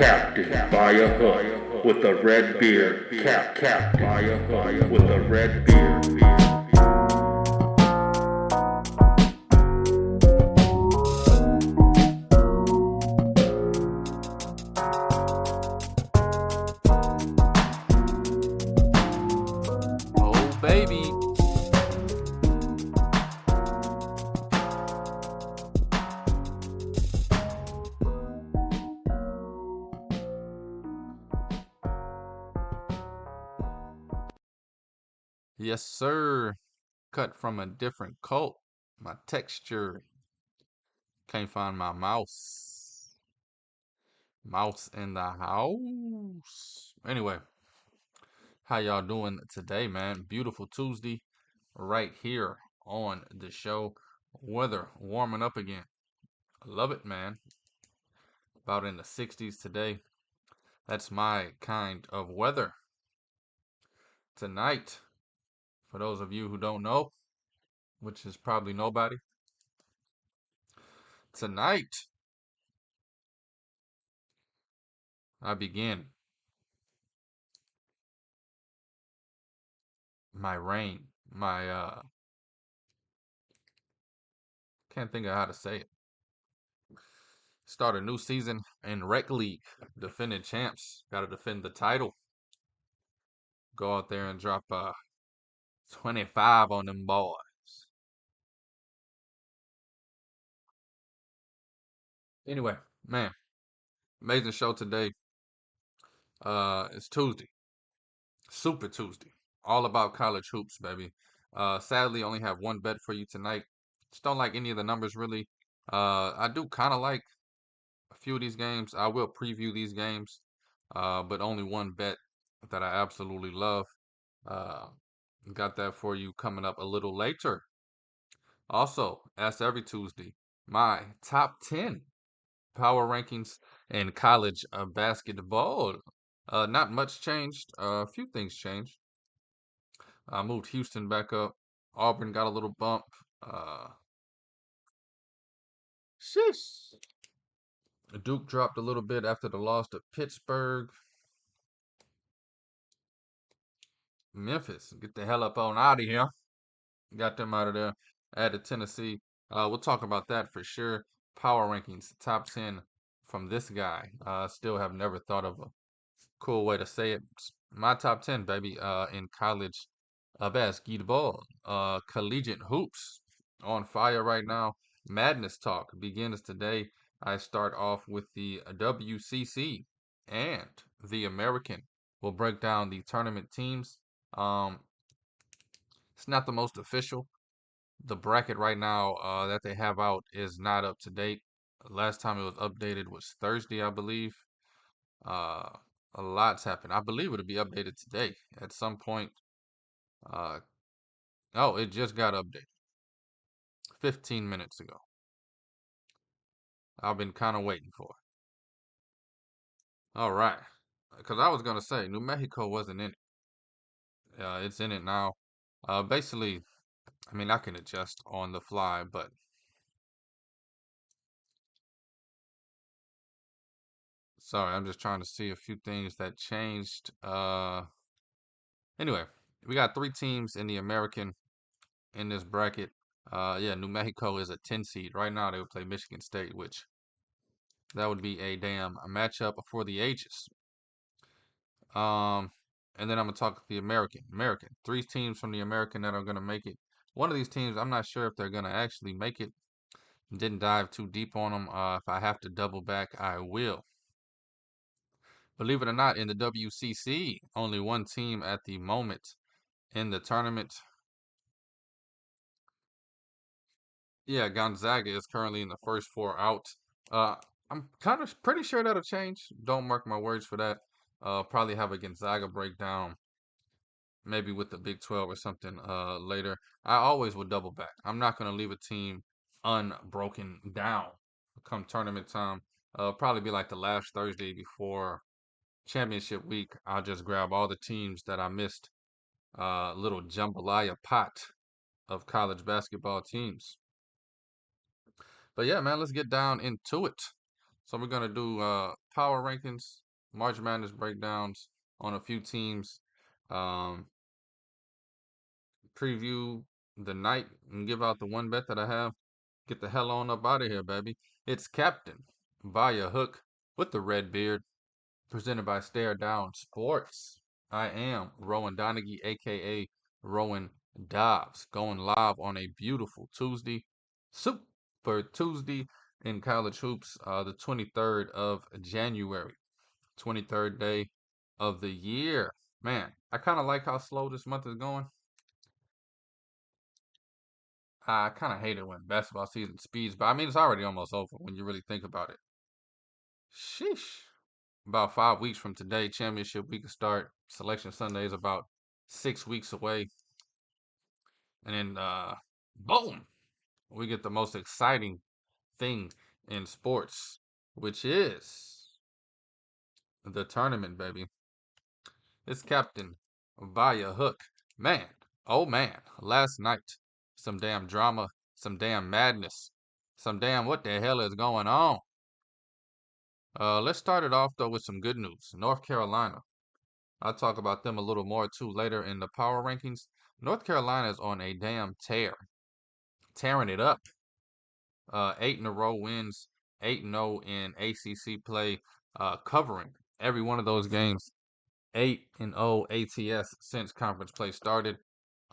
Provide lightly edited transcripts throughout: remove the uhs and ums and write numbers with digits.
captain by a hook with a red beard. Captain by a hook with a red beard. Oh, baby. Yes, sir. Cut from a different coat. My texture. Can't find my mouse. Mouse in the house. Anyway, how y'all doing today, man? Beautiful Tuesday right here on the show. Weather warming up again. I love it, man. About in the 60s today. That's my kind of weather. Tonight, for those of you who don't know, which is probably nobody, tonight I begin my reign, my can't think of how to say it. Start a new season in Rec League. Defending champs. Gotta defend the title. Go out there and drop 25 on them boys. Anyway, man, amazing show today. It's Tuesday. Super Tuesday. All about college hoops, baby. Sadly, only have one bet for you tonight. Just don't like any of the numbers really. I do kind of like a few of these games. I will preview these games, but only one bet that I absolutely love. Uh, got that for you coming up a little later. Also, as every Tuesday, my top 10 power rankings in college basketball. Not much changed. A few things changed. I moved Houston back up. Auburn got a little bump. Sheesh. Duke dropped a little bit after the loss to Pittsburgh. Memphis, get the hell up on out of here. Got them out of there. Added Tennessee. We'll talk about that for sure. Power rankings, top 10 from this guy. Still have never thought of a cool way to say it. My top 10, baby, in college basketball. Collegiate hoops on fire right now. Madness talk begins today. I start off with the WCC and the American. We'll break down the tournament teams. It's not the most official. The bracket right now that they have out is not up to date. Last time it was updated was Thursday, I believe. Uh, a lot's happened. I believe it'll be updated today at some point. Uh, oh, it just got updated 15 minutes ago. I've been kind of waiting for it. All right. Because I was going to say, New Mexico wasn't in it. It's in it now. Basically, I mean, I can adjust on the fly, but sorry, I'm just trying to see a few things that changed. Anyway, we got 3 teams in the American in this bracket. Yeah, New Mexico is a 10 seed. Right now, they would play Michigan State, which that would be a damn matchup for the ages. Um, and then I'm gonna talk the American. 3 teams from the American that are gonna make it. One of these teams, I'm not sure if they're gonna actually make it. Didn't dive too deep on them. If I have to double back, I will. Believe it or not, in the WCC, only one team at the moment in the tournament. Yeah, Gonzaga is currently in the first 4 out. I'm kind of pretty sure that'll change. Don't mark my words for that. Probably have a Gonzaga breakdown, maybe with the Big 12 or something later. I always will double back. I'm not gonna leave a team unbroken down come tournament time. Probably be like the last Thursday before championship week. I'll just grab all the teams that I missed. Little jambalaya pot of college basketball teams. But yeah, man, let's get down into it. So we're gonna do power rankings, March Madness breakdowns on a few teams, um, preview the night, and give out the one bet that I have. Get the hell on up out of here, baby. It's Captain via Hook with the red beard, presented by Stare Down Sports. I am Rowan Donaghy, aka Rowan Dobbs, going live on a beautiful Tuesday, Super Tuesday in college hoops, the 23rd of January, 23rd day of the year. Man, I kind of like how slow this month is going. I kind of hate it when basketball season speeds, but I mean, it's already almost over when you really think about it. Sheesh. About 5 weeks from today, championship week will start. Selection Sunday is about 6 weeks away. And then, boom, we get the most exciting thing in sports, which is the tournament, baby. It's Captain via Hook. Man, oh man, last night, some damn drama, some damn madness, some damn what the hell is going on? Let's start it off though with some good news. North Carolina. I'll talk about them a little more too later in the power rankings. North Carolina is on a damn tear, tearing it up. 8 in a row wins, 8-0 in ACC play, covering every one of those games. 8-0 ATS since conference play started.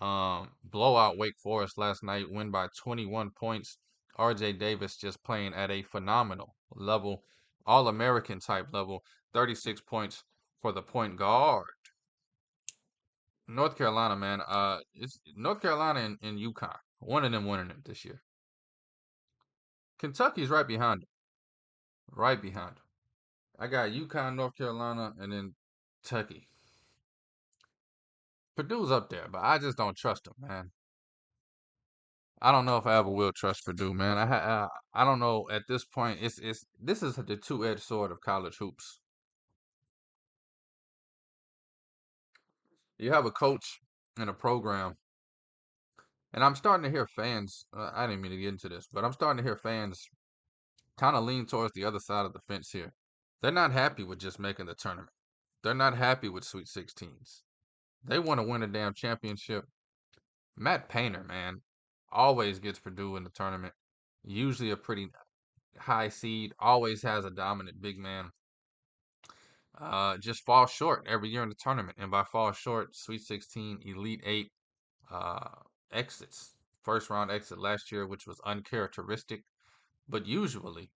Blowout Wake Forest last night, win by 21 points. RJ Davis just playing at a phenomenal level, All-American type level, 36 points for the point guard. North Carolina, man. It's North Carolina and UConn. One of them winning it this year. Kentucky's right behind them. Right behind them. I got UConn, North Carolina, and then Kentucky. Purdue's up there, but I just don't trust them, man. I don't know if I ever will trust Purdue, man. I don't know at this point. It's this is the two-edged sword of college hoops. You have a coach and a program, and I'm starting to hear fans. I didn't mean to get into this, but I'm starting to hear fans kind of lean towards the other side of the fence here. They're not happy with just making the tournament. They're not happy with Sweet 16s. They want to win a damn championship. Matt Painter, man, always gets Purdue in the tournament. Usually a pretty high seed, always has a dominant big man. Just falls short every year in the tournament. And by fall short, Sweet 16, Elite 8 uh, exits. First round exit last year, which was uncharacteristic, but usually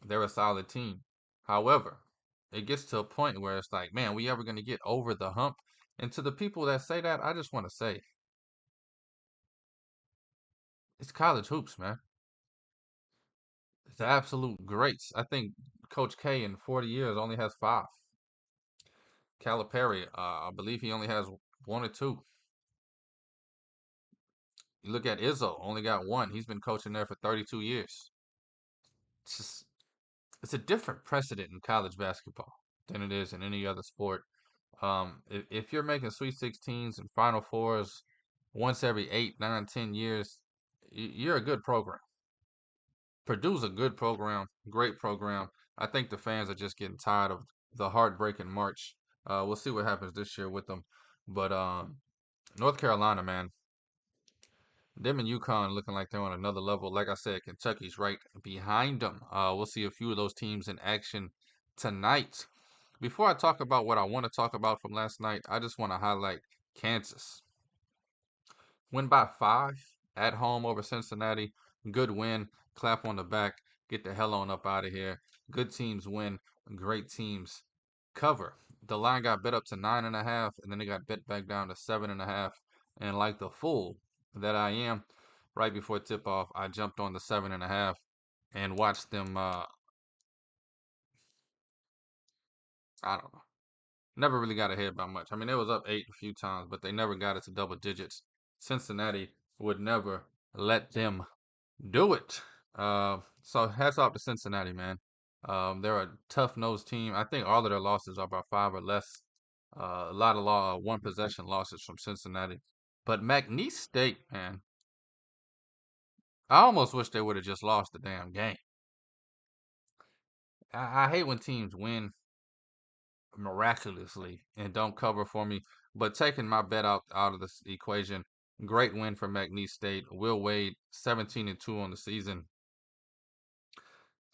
they're a solid team. However, it gets to a point where it's like, man, we ever going to get over the hump? And to the people that say that, I just want to say, it's college hoops, man. It's absolute greats. I think Coach K in 40 years only has five. Calipari, I believe he only has one or two. You look at Izzo, only got one. He's been coaching there for 32 years. It's just, it's a different precedent in college basketball than it is in any other sport. If you're making Sweet 16s and Final Fours once every 8, 9, 10 years, you're a good program. Purdue's a good program, great program. I think the fans are just getting tired of the heartbreaking march. We'll see what happens this year with them. But North Carolina, man, them and UConn looking like they're on another level. Like I said, Kentucky's right behind them. We'll see a few of those teams in action tonight. Before I talk about what I want to talk about from last night, I just want to highlight Kansas. Win by 5 at home over Cincinnati. Good win. Clap on the back. Get the hell on up out of here. Good teams win. Great teams cover. The line got bet up to 9.5, and then it got bet back down to 7.5. And like the fool that I am, right before tip off, I jumped on the 7.5 and watched them. I don't know. Never really got ahead by much. I mean, it was up 8 a few times, but they never got it to double digits. Cincinnati would never let them do it. So hats off to Cincinnati, man. They're a tough-nosed team. I think all of their losses are about 5 or less. A lot of one possession losses from Cincinnati. But McNeese State, man, I almost wish they would have just lost the damn game. I hate when teams win miraculously and don't cover for me. But taking my bet out of this equation, great win for McNeese State. Will Wade, 17-2 on the season.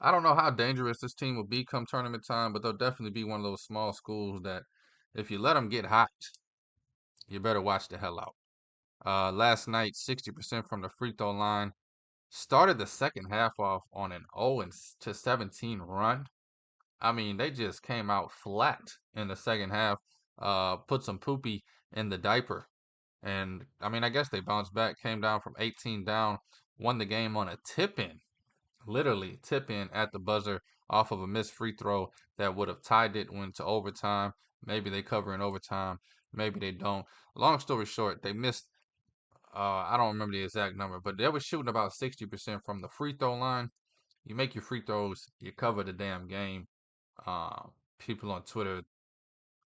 I don't know how dangerous this team will be come tournament time, but they'll definitely be one of those small schools that if you let them get hot, you better watch the hell out. Last night, 60% from the free throw line. Started the second half off on an 0-17 run. I mean, they just came out flat in the second half, put some poopy in the diaper. And I mean, I guess they bounced back, came down from 18 down, won the game on a tip in, literally tip in at the buzzer off of a missed free throw that would have tied it, went to overtime. Maybe they cover in overtime, maybe they don't. Long story short, they missed. I don't remember the exact number, but they were shooting about 60% from the free throw line. You make your free throws, you cover the damn game. Uh, People on Twitter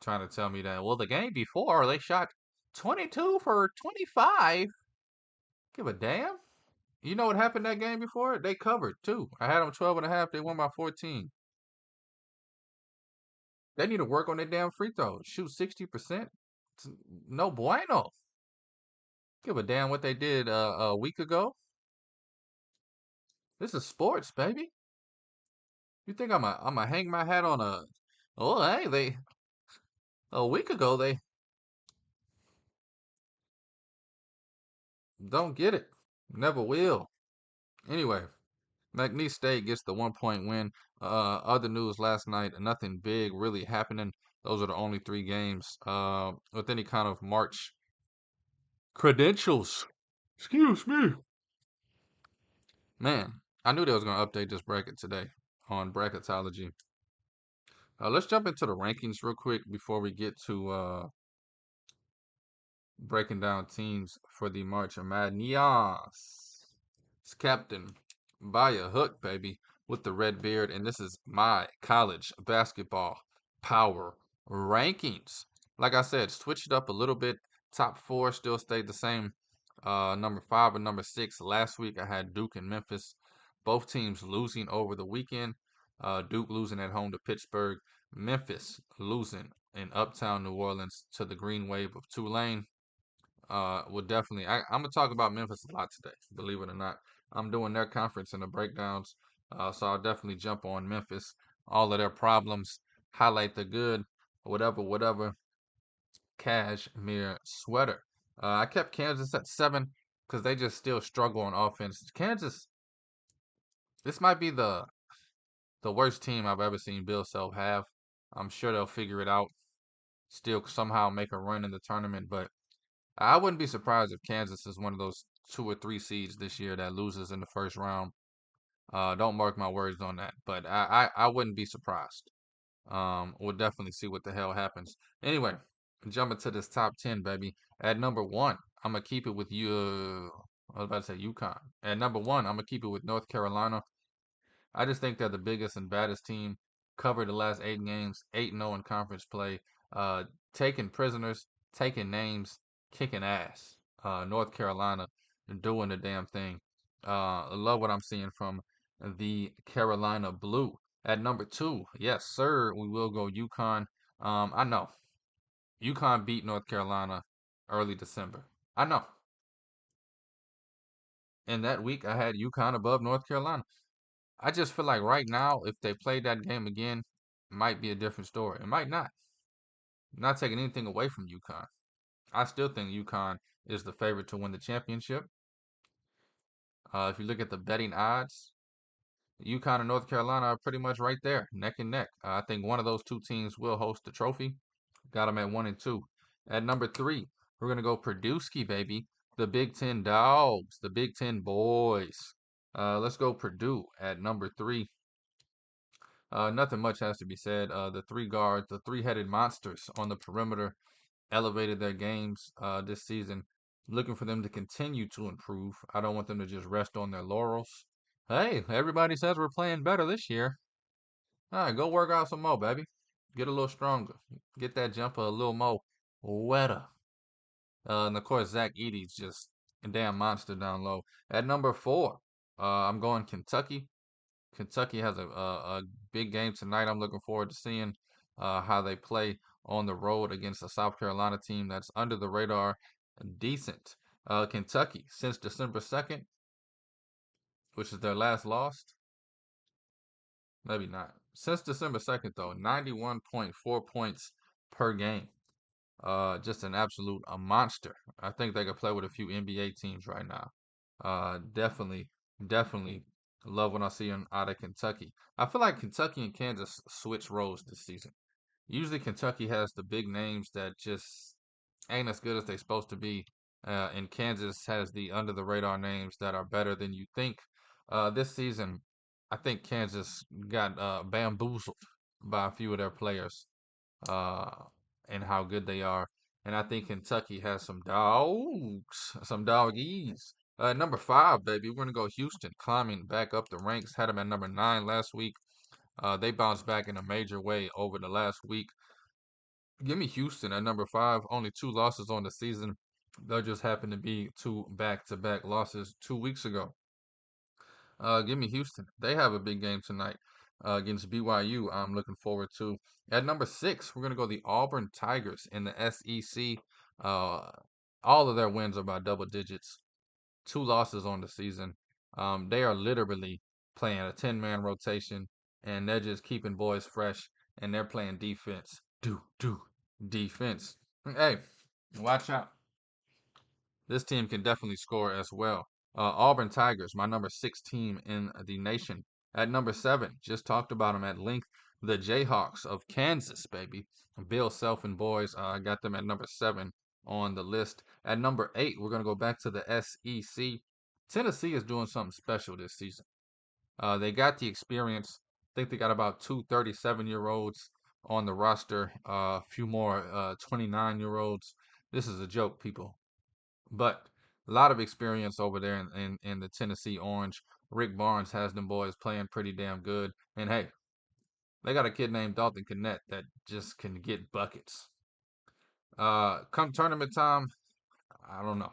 trying to tell me that, well, the game before they shot 22 for 25. Give a damn. You know what happened that game before? They covered too. I had them 12 and a half. They won by 14. They need to work on their damn free throws. Shoot 60%. No bueno. Give a damn what they did a week ago. This is sports, baby. You think I'm a hang my hat on a? Oh, hey, they a week ago they don't get it. Never will. Anyway, McNeese State gets the 1 point win. Other news last night, nothing big really happening. Those are the only three games with any kind of March credentials. Excuse me. Man, I knew they was going to update this bracket today on Bracketology. Let's jump into the rankings real quick before we get to breaking down teams for the March Madness. It's Captain by a hook, baby, with the red beard, and this is my college basketball power rankings. Like I said, switched it up a little bit. Top four still stayed the same. Number 5 and number 6. Last week I had Duke and Memphis, both teams losing over the weekend. Duke losing at home to Pittsburgh. Memphis losing in Uptown New Orleans to the Green Wave of Tulane. Will definitely. I'm gonna talk about Memphis a lot today. Believe it or not, I'm doing their conference and the breakdowns. So I'll definitely jump on Memphis, all of their problems, highlight the good, whatever. Cashmere sweater. I kept Kansas at 7 because they just still struggle on offense. Kansas, this might be the worst team I've ever seen Bill Self have. I'm sure they'll figure it out. Still somehow make a run in the tournament, but I wouldn't be surprised if Kansas is one of those 2 or 3 seeds this year that loses in the first round. Don't mark my words on that, but I wouldn't be surprised. We'll definitely see what the hell happens. Anyway, jumping to this top 10, baby. At number 1, I'm gonna keep it with you. I was about to say UConn. At number 1, I'm gonna keep it with North Carolina. I just think they're the biggest and baddest team. Covered the last 8 games, 8-0 in conference play. Uh, Taking prisoners, taking names, kicking ass. North Carolina doing the damn thing. I love what I'm seeing from the Carolina Blue. At number 2, yes, sir, we will go UConn. I know UConn beat North Carolina early December. I know. In that week, I had UConn above North Carolina. I just feel like right now, if they played that game again, it might be a different story. It might not. Not taking anything away from UConn. I still think UConn is the favorite to win the championship. If you look at the betting odds, UConn and North Carolina are pretty much right there, neck and neck. I think one of those two teams will host the trophy. Got them at 1 and 2. At number 3, we're gonna go Purdue-ski, baby. The Big Ten dogs, the Big Ten boys. Let's go Purdue at number 3. Nothing much has to be said. The 3 guards, the 3-headed monsters on the perimeter, elevated their games this season. Looking for them to continue to improve. I don't want them to just rest on their laurels. Hey, everybody says we're playing better this year. All right, go work out some more, baby. Get a little stronger. Get that jumper a little more wetter. And of course, Zach Edey's just a damn monster down low. At number 4, I'm going Kentucky. Kentucky has a big game tonight. I'm looking forward to seeing how they play on the road against a South Carolina team that's under the radar, decent. Kentucky, since December 2nd, which is their last loss, maybe not. Since December 2nd, though, 91.4 points per game. Just an absolute a monster. I think they could play with a few NBA teams right now. Definitely, definitely love when I see them out of Kentucky. I feel like Kentucky and Kansas switch roles this season. Usually Kentucky has the big names that just ain't as good as they supposed to be, and Kansas has the under the radar names that are better than you think. This season, I think Kansas got bamboozled by a few of their players uh, and how good they are. And I think Kentucky has some dogs, some doggies. Number 5, baby. We're gonna go Houston, climbing back up the ranks. Had them at number 9 last week. They bounced back in a major way over the last week. Give me Houston at number 5. Only 2 losses on the season. They just happened to be 2 back-to-back losses 2 weeks ago. Give me Houston. They have a big game tonight against BYU. I'm looking forward to. At number 6, we're gonna go the Auburn Tigers in the SEC. Uh, all of their wins are by double digits. 2 losses on the season. They are literally playing a 10-man rotation, and they're just keeping boys fresh, and they're playing defense. Do defense. Hey, watch out. This team can definitely score as well. Auburn Tigers, my number 6 team in the nation. At number 7, just talked about them at length. The Jayhawks of Kansas, baby. Bill Self and boys, I got them at number 7 on the list. At number 8, we're going to go back to the SEC. Tennessee is doing something special this season. They got the experience. I think they got about 2 37-year-olds on the roster, a few more 29-year-olds. This is a joke, people. But a lot of experience over there in the Tennessee Orange. Rick Barnes has them boys playing pretty damn good. And hey, they got a kid named Dalton Connect that just can get buckets. Come tournament time, I don't know.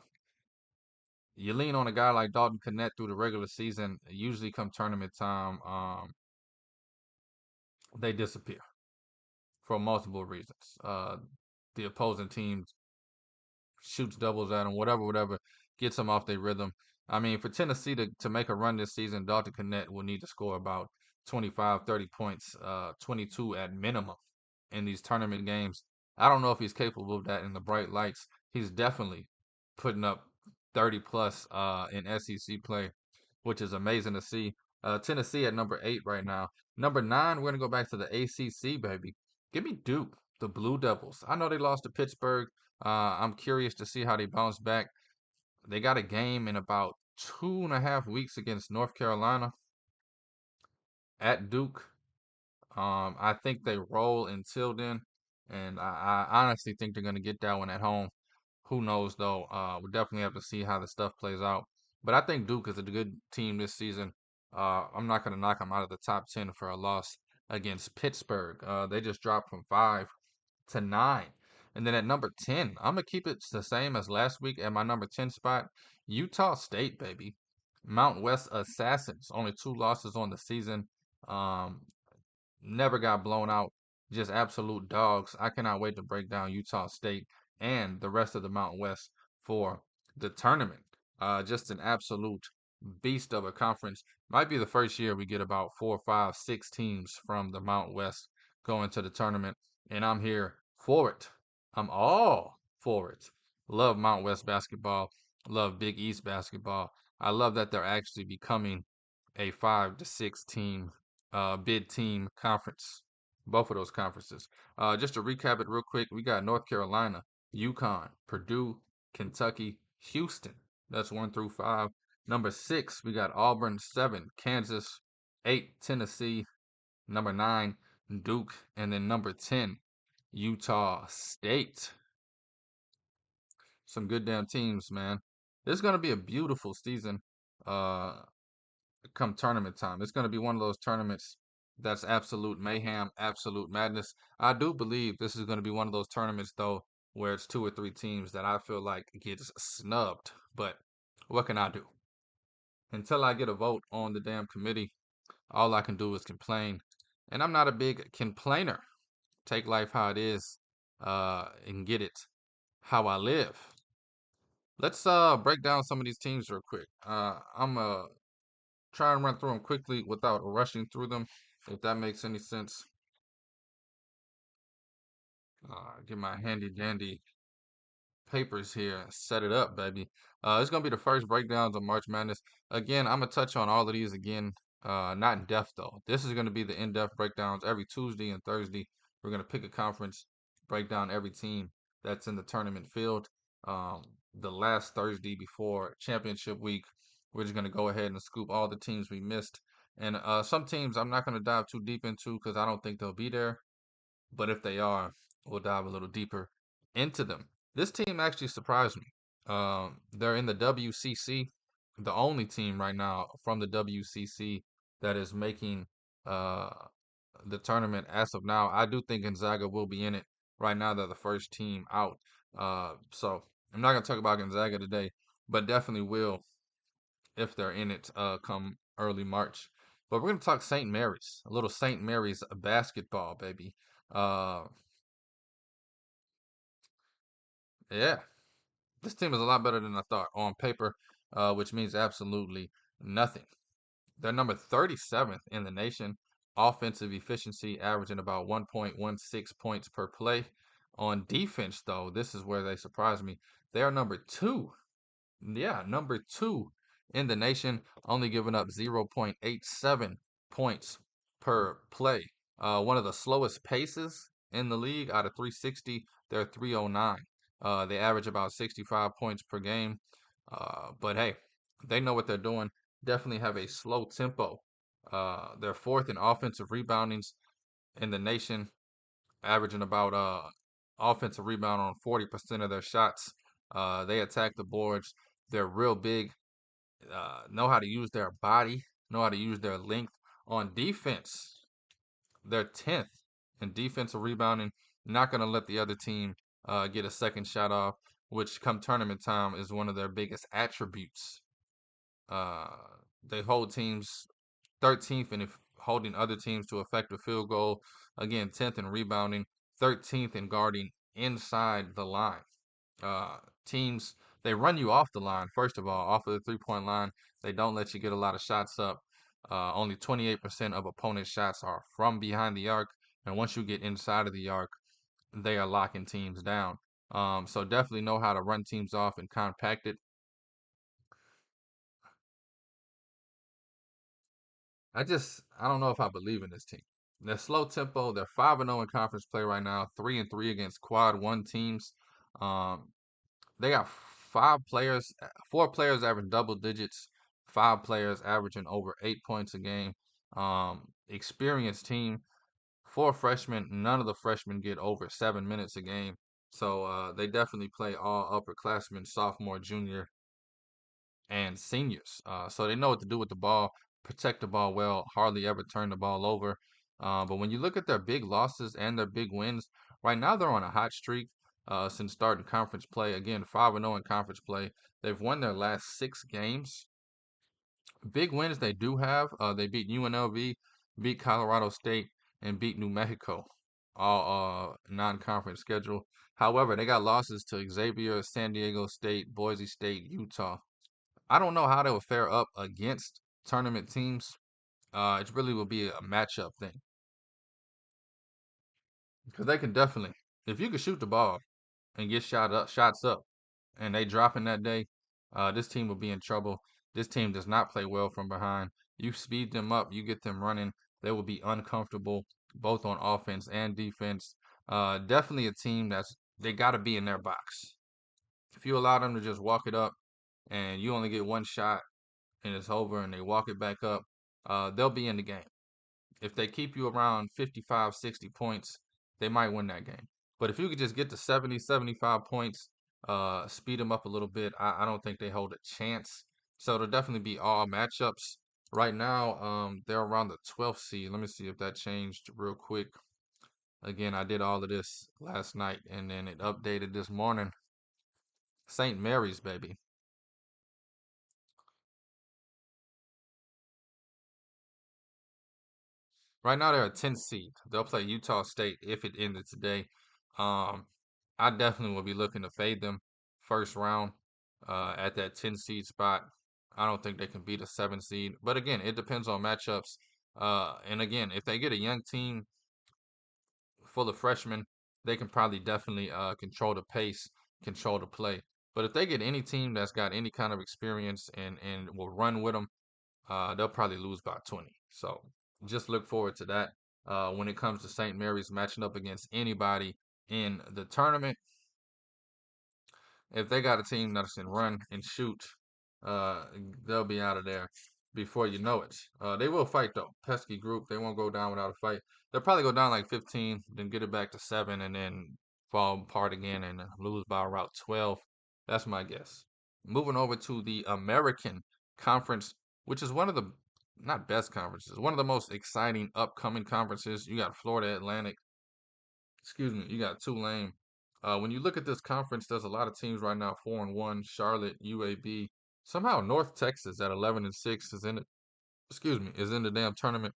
You lean on a guy like Dalton Connect through the regular season. Usually, come tournament time, they disappear for multiple reasons. The opposing team shoots doubles at them, whatever, gets them off their rhythm. I mean, for Tennessee to make a run this season, Dalton Connect will need to score about 25, 30 points, 22 at minimum in these tournament games. I don't know if he's capable of that in the bright lights. He's definitely putting up 30 plus in SEC play, which is amazing to see. Tennessee at number 8 right now. Number 9, we're going to go back to the ACC, baby. Give me Duke, the Blue Devils. I know they lost to Pittsburgh. I'm curious to see how they bounce back. They got a game in about 2.5 weeks against North Carolina at Duke. I think they roll until then, and I honestly think they're going to get that one at home. Who knows though? We'll definitely have to see how the stuff plays out. But I think Duke is a good team this season. I'm not going to knock them out of the top 10 for a loss against Pittsburgh. They just dropped from 5 to 9. And then at number 10, I'm going to keep it the same as last week at my number 10 spot. Utah State, baby. Mount West Assassins. Only 2 losses on the season. Um, Never got blown out. Just absolute dogs. I cannot wait to break down Utah State and the rest of the Mountain West for the tournament. Just an absolute beast of a conference. Might be the first year we get about 4, 5, 6 teams from the Mountain West going to the tournament, and I'm here for it. I'm all for it. Love Mountain West basketball. Love Big East basketball. I love that they're actually becoming a 5 to 6 team bid team conference. Both of those conferences. Just to recap it real quick, we got North Carolina, UConn, Purdue, Kentucky, Houston. That's 1 through 5. Number 6, we got Auburn. 7, Kansas. 8, Tennessee. Number 9, Duke. And then number 10, Utah State. Some good damn teams, man. This is going to be a beautiful season. Come tournament time. It's going to be one of those tournaments that's absolute mayhem, absolute madness. I do believe this is going to be one of those tournaments, though, where it's 2 or 3 teams that I feel like gets snubbed. But what can I do? Until I get a vote on the damn committee, all I can do is complain. And I'm not a big complainer. Take life how it is, and get it how I live. Let's break down some of these teams real quick. I'm try and run through them quickly without rushing through them, if that makes any sense. Get my handy dandy papers here, set it up, baby. It's gonna be the first breakdowns of March Madness. Again, I'm gonna touch on all of these again, not in depth though. This is gonna be the in-depth breakdowns every Tuesday and Thursday. We're gonna pick a conference, break down every team that's in the tournament field. The last Thursday before championship week, we're just gonna go ahead and scoop all the teams we missed. And some teams I'm not gonna dive too deep into because I don't think they'll be there. But if they are, we'll dive a little deeper into them. This team actually surprised me. They're in the WCC, the only team right now from the WCC that is making uh, the tournament as of now. I do think Gonzaga will be in it. Right now, they're the first team out. So I'm not going to talk about Gonzaga today, but definitely will if they're in it come early March. But we're going to talk St. Mary's, a little St. Mary's basketball, baby. Uh, yeah, this team is a lot better than I thought on paper, which means absolutely nothing. They're number 37th in the nation, offensive efficiency averaging about 1.16 points per play. On defense, though, this is where they surprised me. They are number two. Yeah, number two in the nation, only giving up 0.87 points per play. One of the slowest paces in the league out of 360, they're 309. They average about 65 points per game. But hey, they know what they're doing. Definitely have a slow tempo. They're fourth in offensive reboundings in the nation, averaging about offensive rebound on 40% of their shots. They attack the boards. They're real big. Know how to use their body. Know how to use their length. On defense, they're 10th in defensive rebounding. Not going to let the other team get a second shot off, which come tournament time is one of their biggest attributes. Uh, they hold teams 13th in holding other teams to effective field goal. Again, 10th in rebounding, 13th in guarding inside the line. Uh, Teams, they run you off the line, first of all, off of the 3-point line. They don't let you get a lot of shots up. Only 28% of opponent shots are from behind the arc. And once you get inside of the arc, they are locking teams down. So definitely know how to run teams off and compact it. I don't know if I believe in this team. They're slow tempo. They're 5-0 in conference play right now, 3-3 against quad one teams. Um, they got four players averaging double digits, five players averaging over 8 points a game. Experienced team, four freshmen. None of the freshmen get over 7 minutes a game. So they definitely play all upperclassmen, sophomore, junior, and seniors. So they know what to do with the ball, protect the ball well, hardly ever turn the ball over. But when you look at their big losses and their big wins, right now they're on a hot streak since starting conference play. Again, 5-0 in conference play. They've won their last 6 games. Big wins they do have. They beat UNLV, beat Colorado State, and beat New Mexico, all non-conference schedule. However, they got losses to Xavier, San Diego State, Boise State, Utah. I don't know how they will fare up against tournament teams. It really will be a matchup thing because they can definitely, if you can shoot the ball and get shots up, and they dropping that day, this team will be in trouble. This team does not play well from behind. You speed them up, you get them running, they will be uncomfortable both on offense and defense. Definitely a team they got to be in their box. If you allow them to just walk it up and you only get one shot and it's over and they walk it back up, they'll be in the game. If they keep you around 55, 60 points, they might win that game. But if you could just get to 70, 75 points, speed them up a little bit, I don't think they hold a chance. So it'll definitely be all matchups. Right now, they're around the 12th seed. Let me see if that changed real quick. Again, I did all of this last night and then it updated this morning. St. Mary's, baby. Right now they're a 10 seed. They'll play Utah State if it ended today. Um, I definitely will be looking to fade them first round at that 10 seed spot. I don't think they can beat a 7 seed. But again, it depends on matchups. And again, if they get a young team full of freshmen, they can probably definitely control the pace, control the play. But if they get any team that's got any kind of experience and will run with them, they'll probably lose by 20. So just look forward to that. When it comes to St. Mary's matching up against anybody in the tournament, if they got a team that can run and shoot, uh, they'll be out of there before you know it. They will fight though. Pesky group. They won't go down without a fight. They'll probably go down like 15, then get it back to 7, and then fall apart again and lose by around 12. That's my guess. Moving over to the American Conference, which is one of the not best conferences, one of the most exciting upcoming conferences. You got Florida Atlantic, excuse me, you got Tulane. When you look at this conference, there's a lot of teams right now, 4-1. Charlotte, UAB. Somehow North Texas at 11-6 is in it. Excuse me, is in the damn tournament.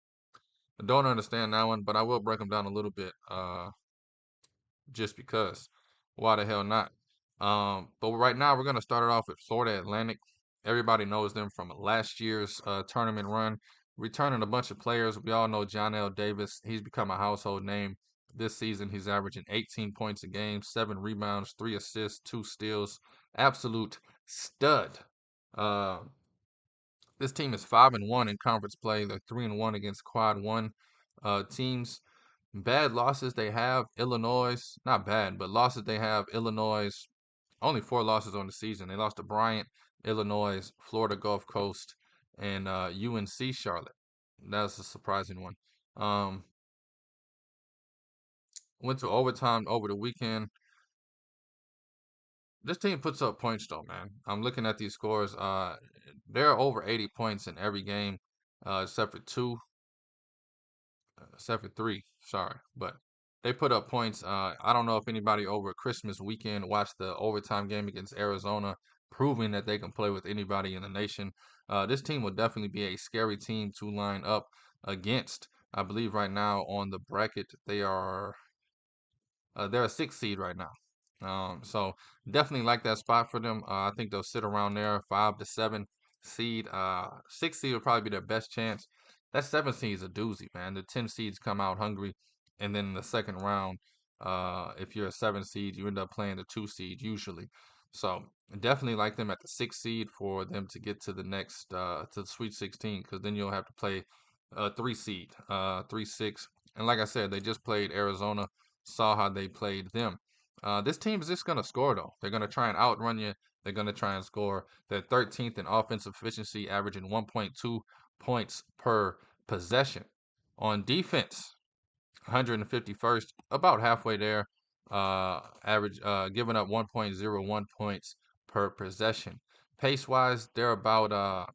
I don't understand that one, but I will break them down a little bit. Just because. Why the hell not? But right now we're gonna start it off with Florida Atlantic. Everybody knows them from last year's tournament run, returning a bunch of players. We all know John L. Davis. He's become a household name this season. He's averaging 18 points a game, 7 rebounds, 3 assists, 2 steals. Absolute stud. Uh, this team is 5-1 in conference play. They're 3-1 against quad one teams. Bad losses they have Illinois, not bad, but losses they have Illinois. Only 4 losses on the season. They lost to Bryant, Illinois, Florida Gulf Coast, and UNC Charlotte. That's a surprising one. Um, went to overtime over the weekend. This team puts up points though, man. I'm looking at these scores. They're over 80 points in every game, except for two. 7-3, sorry, but they put up points. I don't know if anybody over Christmas weekend watched the overtime game against Arizona, proving that they can play with anybody in the nation. This team will definitely be a scary team to line up against. I believe right now on the bracket they're a 6 seed right now. So definitely like that spot for them. I think they'll sit around there, 5 to 7 seed. 6 seed will probably be their best chance. That 7 seed is a doozy, man. The 10 seeds come out hungry, and then in the second round, if you're a 7 seed, you end up playing the 2 seed usually. So definitely like them at the 6 seed for them to get to the next to the Sweet 16, because then you'll have to play a 3 seed, 3-6. And like I said, they just played Arizona, saw how they played them. This team is just going to score, though. They're going to try and outrun you. They're going to try and score. They're 13th in offensive efficiency, averaging 1.2 points per possession. On defense, 151st, about halfway there. Average, giving up 1.01 points per possession. Pace wise, they're about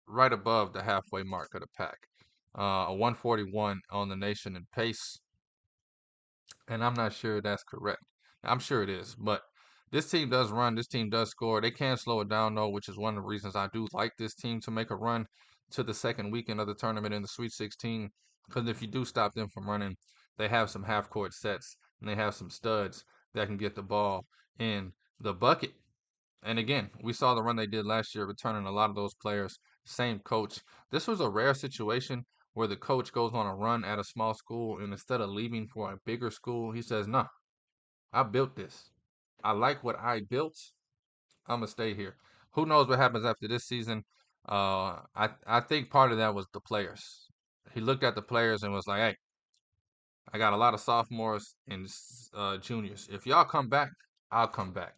right above the halfway mark of the pack. A 141 on the nation in pace, and I'm not sure that's correct. I'm sure it is, but this team does run. This team does score. They can slow it down though, which is one of the reasons I do like this team to make a run to the second weekend of the tournament in the Sweet 16. Because if you do stop them from running, they have some half court sets and they have some studs that can get the ball in the bucket. And again, we saw the run they did last year, returning a lot of those players. Same coach. This was a rare situation where the coach goes on a run at a small school, and instead of leaving for a bigger school, he says, "Nah, I built this. I like what I built. I'm gonna stay here." Who knows what happens after this season? I think part of that was the players. He looked at the players and was like, "Hey, I got a lot of sophomores and juniors. If y'all come back, I'll come back."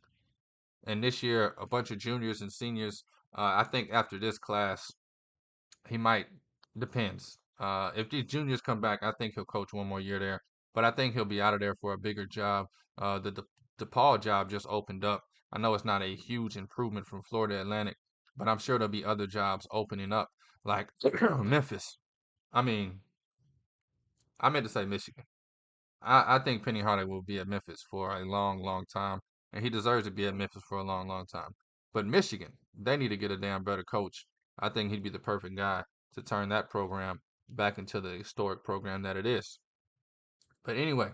And this year, a bunch of juniors and seniors. I think after this class, he might. Depends. If these juniors come back, I think he'll coach one more year there. But I think he'll be out of there for a bigger job. The DePaul job just opened up. I know it's not a huge improvement from Florida Atlantic, but I'm sure there'll be other jobs opening up, like Memphis. I mean, I meant to say Michigan. I think Penny Hardaway will be at Memphis for a long, long time, and he deserves to be at Memphis for a long, long time. But Michigan, they need to get a damn better coach. I think he'd be the perfect guy to turn that program back into the historic program that it is. But anyway,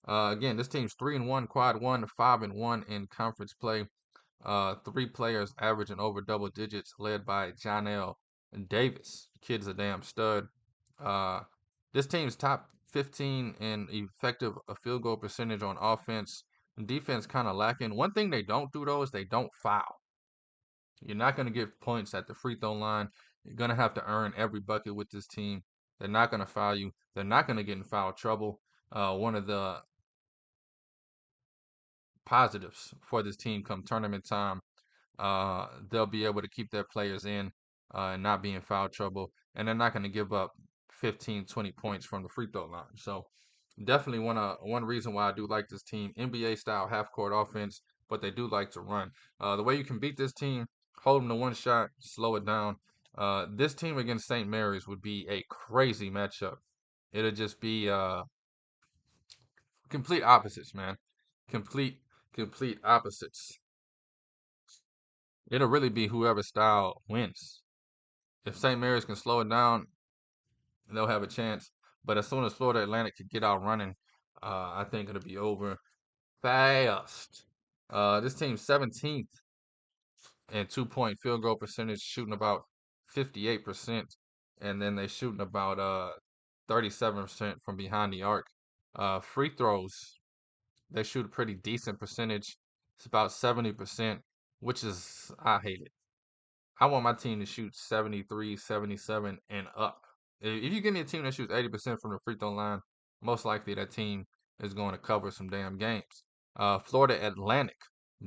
again, this team's 3-1 quad one, 5-1 in conference play. Three players averaging over double digits, led by Jonell Davis. Kid's a damn stud. Uh, this team's top 15 in effective field goal percentage on offense. Defense kind of lacking. One thing they don't do though is they don't foul. You're not going to get points at the free throw line. You're going to have to earn every bucket with this team. They're not going to foul you. They're not going to get in foul trouble. One of the positives for this team come tournament time, they'll be able to keep their players in and not be in foul trouble. And they're not going to give up 15, 20 points from the free throw line. So definitely one reason why I do like this team. NBA style half court offense, but they do like to run. The way you can beat this team, hold them to one shot, slow it down. This team against St. Mary's would be a crazy matchup. It'll just be complete opposites, man. Complete, complete opposites. It'll really be whoever style wins. If St. Mary's can slow it down, they'll have a chance. But as soon as Florida Atlantic can get out running, I think it'll be over fast. This team's 17th in 2-point field goal percentage, shooting about 58%, and then they shooting about 37% from behind the arc. Free throws, they shoot a pretty decent percentage. It's about 70%, which is I hate it. I want my team to shoot 73, 77, and up. If you give me a team that shoots 80% from the free throw line, most likely that team is going to cover some damn games. Florida Atlantic.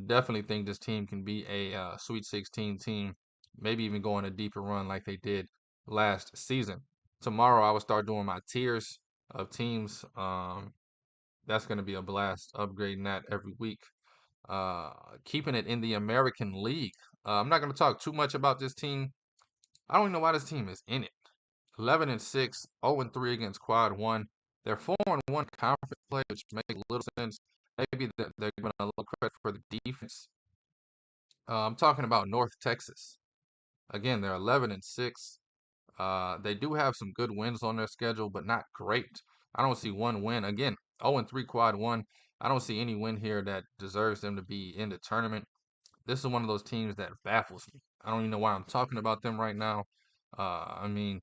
Definitely think this team can be a Sweet 16 team, maybe even go on a deeper run like they did last season. Tomorrow I will start doing my tiers of teams. That's going to be a blast, upgrading that every week. Uh, Keeping it in the American League. I'm not going to talk too much about this team. I don't even know why this team is in it. 11-6, 0-3 against Quad One. They're 4-1 conference play, which makes little sense. Maybe they're giving a little credit for the defense. I'm talking about North Texas. Again, they're 11-6. They do have some good wins on their schedule, but not great. I don't see one win. Again, 0-3 Quad One. I don't see any win here that deserves them to be in the tournament. This is one of those teams that baffles me. I don't even know why I'm talking about them right now. I mean,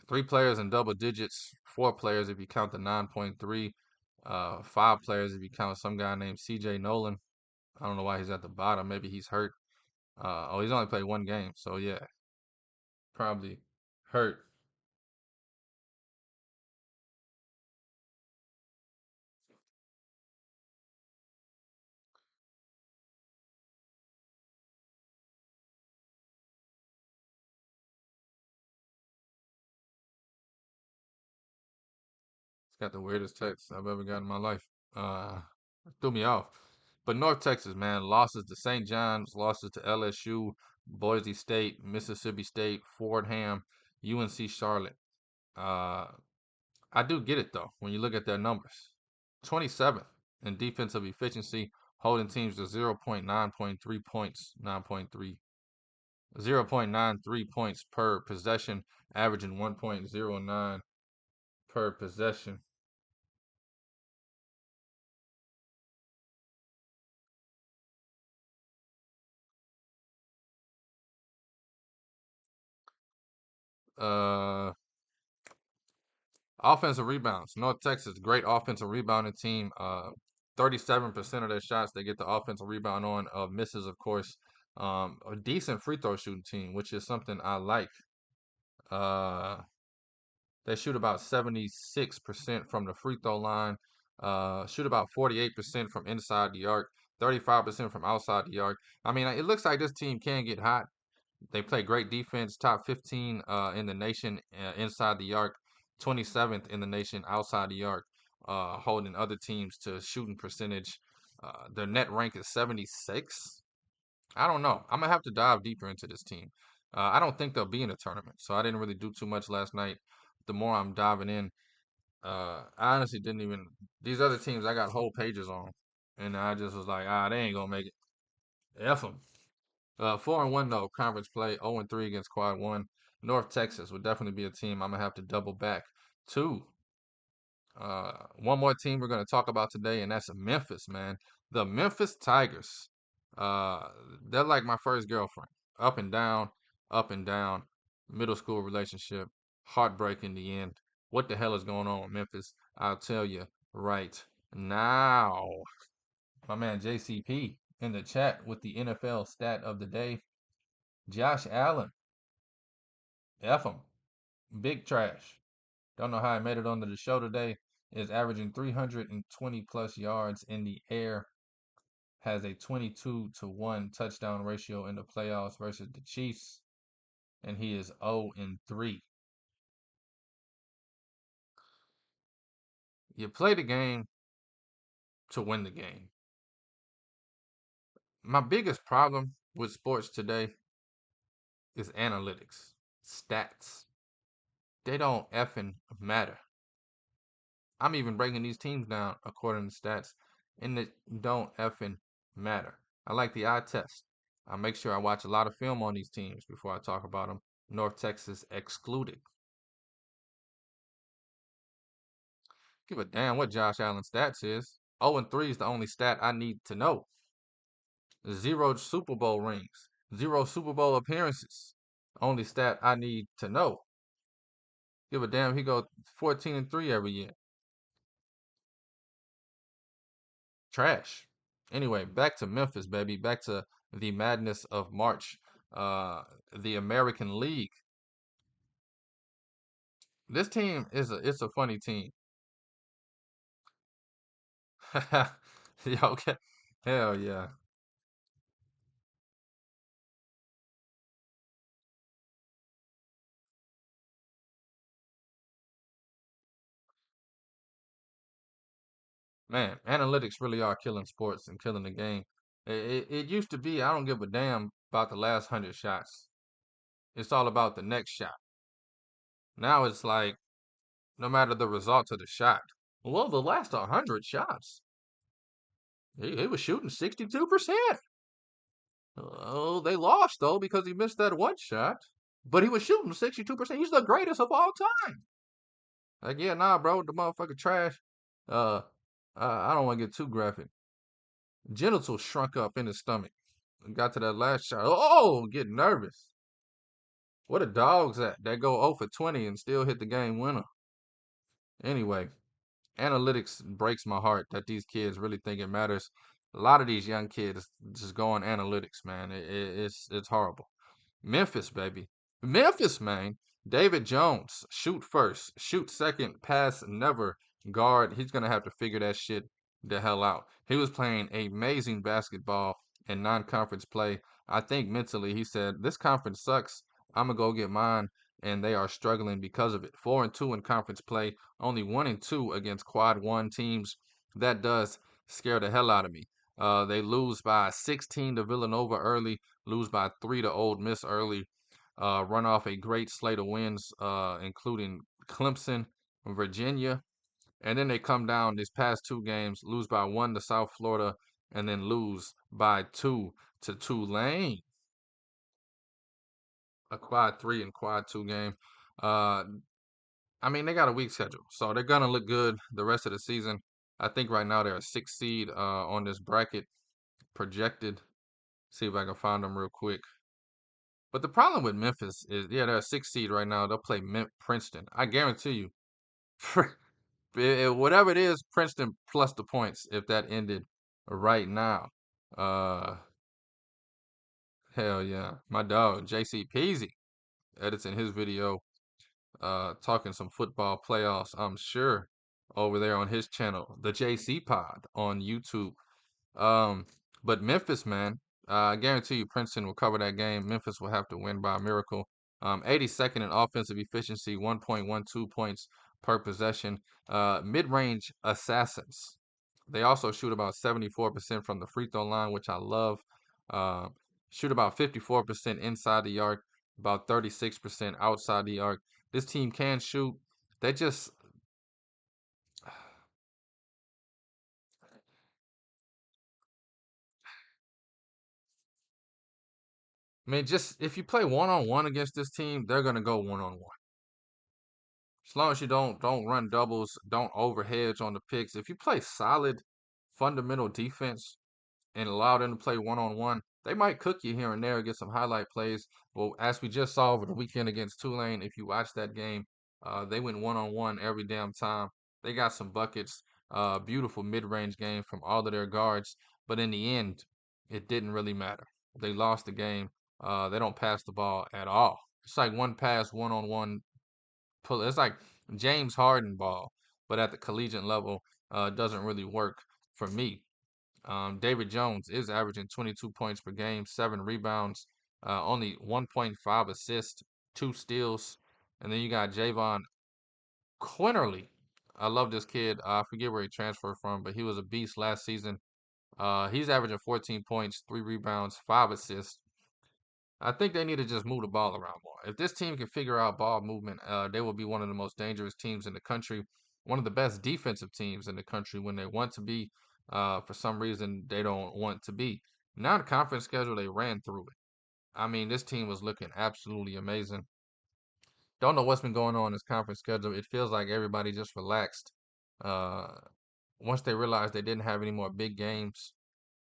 three players in double digits, four players if you count the 9.3, five players if you count some guy named CJ Nolan. I don't know why he's at the bottom. Maybe he's hurt. He's only played one game, so yeah, probably hurt. It's got the weirdest text I've ever got in my life. Uh, Threw me off. But North Texas, man, losses to St. John's, losses to LSU, Boise State, Mississippi State, Fordham, UNC Charlotte. Uh, I do get it though when you look at their numbers. 27th in defensive efficiency, holding teams to 0.9.3 points, 9.3, 0.93 points per possession, averaging 1.09 per possession. Uh, Offensive rebounds. North Texas, great offensive rebounding team. 37% of their shots they get the offensive rebound on. Misses, of course. A decent free throw shooting team, which is something I like. Uh, they shoot about 76% from the free throw line. Shoot about 48% from inside the arc. 35% from outside the arc. I mean, it looks like this team can get hot. They play great defense, top 15 in the nation inside the arc, 27th in the nation outside the arc, holding other teams to shooting percentage. Their net rank is 76. I don't know. I'm gonna have to dive deeper into this team. I don't think they'll be in a tournament, so I didn't really do too much last night. The more I'm diving in, I honestly didn't even. These other teams I got whole pages on, and I just was like, they ain't gonna make it. F them. 4-1 though, conference play, 0-3 against Quad One. North Texas would definitely be a team I'm gonna have to double back to. One more team we're going to talk about today, and that's Memphis, man. The Memphis Tigers. Uh, they're like my first girlfriend. Up and down, up and down. Middle school relationship, heartbreak in the end. What the hell is going on with Memphis? I'll tell you right now. My man JCP in the chat with the NFL stat of the day. Josh Allen, F him, big trash. Don't know how I made it onto the show today. Is averaging 320 plus yards in the air. Has a 22-1 touchdown ratio in the playoffs versus the Chiefs. And he is 0-3. You play the game to win the game. My biggest problem with sports today is analytics, stats. They don't effing matter. I'm even breaking these teams down according to stats, and it don't effing matter. I like the eye test. I make sure I watch a lot of film on these teams before I talk about them. North Texas excluded. Give a damn what Josh Allen's stats is. 0-3 is the only stat I need to know. 0 Super Bowl rings, 0 Super Bowl appearances. Only stat I need to know. Give a damn he goes 14-3 every year. Trash. Anyway, back to Memphis, baby. Back to the madness of March. The American League. This team it's a funny team. Yeah, okay. Hell yeah. Man, analytics really are killing sports and killing the game. It used to be I don't give a damn about the last 100 shots. It's all about the next shot. Now it's like no matter the results of the shot. Well, the last 100 shots, he was shooting 62%. Oh, they lost though because he missed that one shot. But he was shooting 62%. He's the greatest of all time. Like, yeah, nah, bro, the motherfucker trash. Uh, I don't want to get too graphic. Genitals shrunk up in his stomach. Got to that last shot. Oh, getting nervous. What a dog's at that go 0 for 20 and still hit the game winner. Anyway, analytics breaks my heart that these kids really think it matters. A lot of these young kids just go on analytics, man. It's horrible. Memphis, baby. Memphis, man. David Jones, shoot first, shoot second, pass never, guard. He's going to have to figure that shit the hell out. He was playing amazing basketball in non conference play. I think mentally he said, this conference sucks. I'm going to go get mine. And they are struggling because of it. 4-2 in conference play, only 1-2 against quad one teams. That does scare the hell out of me. They lose by 16 to Villanova early, lose by 3 to Old Miss early, run off a great slate of wins, including Clemson, Virginia, and then they come down these past two games, lose by 1 to South Florida, and then lose by 2 to Tulane. A quad 3 and quad 2 game. Uh, I mean, they got a weak schedule, so they're gonna look good the rest of the season. I think right now they're a 6 seed on this bracket projected. See if I can find them real quick. But the problem with Memphis is, yeah, they're a 6 seed right now. They'll play Princeton. I guarantee you, whatever it is, Princeton plus the points if that ended right now. Uh, hell yeah, my dog JC Peasy editing his video, talking some football playoffs. I'm sure over there on his channel, the JC Pod on YouTube. Um, but Memphis, man, I guarantee you Princeton will cover that game. Memphis will have to win by a miracle. 82nd in offensive efficiency, 1.12 points per possession. Mid-range assassins. They also shoot about 74% from the free throw line, which I love. Uh, shoot about 54% inside the arc, about 36% outside the arc. This team can shoot. They just I mean, just if you play one-on-one against this team, they're gonna go one-on-one. As long as you don't run doubles, don't overhedge on the picks. If you play solid fundamental defense and allow them to play one-on-one, they might cook you here and there, get some highlight plays. Well, as we just saw over the weekend against Tulane, if you watch that game, they went one-on-one every damn time. They got some buckets, beautiful mid-range game from all of their guards. But in the end, it didn't really matter. They lost the game. They don't pass the ball at all. It's like one pass, one-on-one pull. It's like James Harden ball, but at the collegiate level, doesn't really work for me. David Jones is averaging 22 points per game, 7 rebounds, only 1.5 assists, 2 steals. And then you got Javon Quinterly. I love this kid. I forget where he transferred from, but he was a beast last season. He's averaging 14 points, 3 rebounds, 5 assists. I think they need to just move the ball around more. If this team can figure out ball movement, they will be one of the most dangerous teams in the country, one of the best defensive teams in the country when they want to be. For some reason, they don't want to be. Now, the conference schedule, they ran through it. I mean, this team was looking absolutely amazing. Don't know what's been going on in this conference schedule. It feels like everybody just relaxed. Uh, Once they realized they didn't have any more big games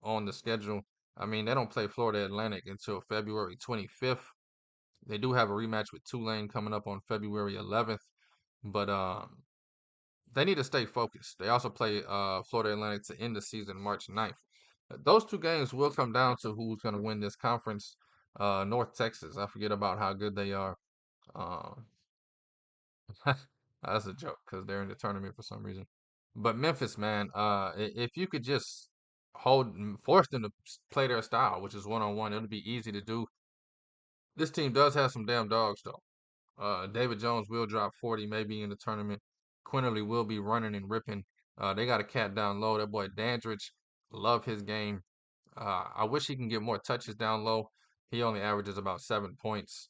on the schedule, I mean, they don't play Florida Atlantic until February 25th. They do have a rematch with Tulane coming up on February 11th, but they need to stay focused. They also play Florida Atlantic to end the season March 9th. Those two games will come down to who's going to win this conference. North Texas, I forget about how good they are. Uh, that's a joke because they're in the tournament for some reason. But Memphis, man, if you could just force them to play their style, which is one-on-one, it'll be easy to do. This team does have some damn dogs, though. David Jones will drop 40 maybe in the tournament. Quinterly will be running and ripping. They got a cat down low. That boy Dandridge, love his game. I wish he can get more touches down low. He only averages about 7 points,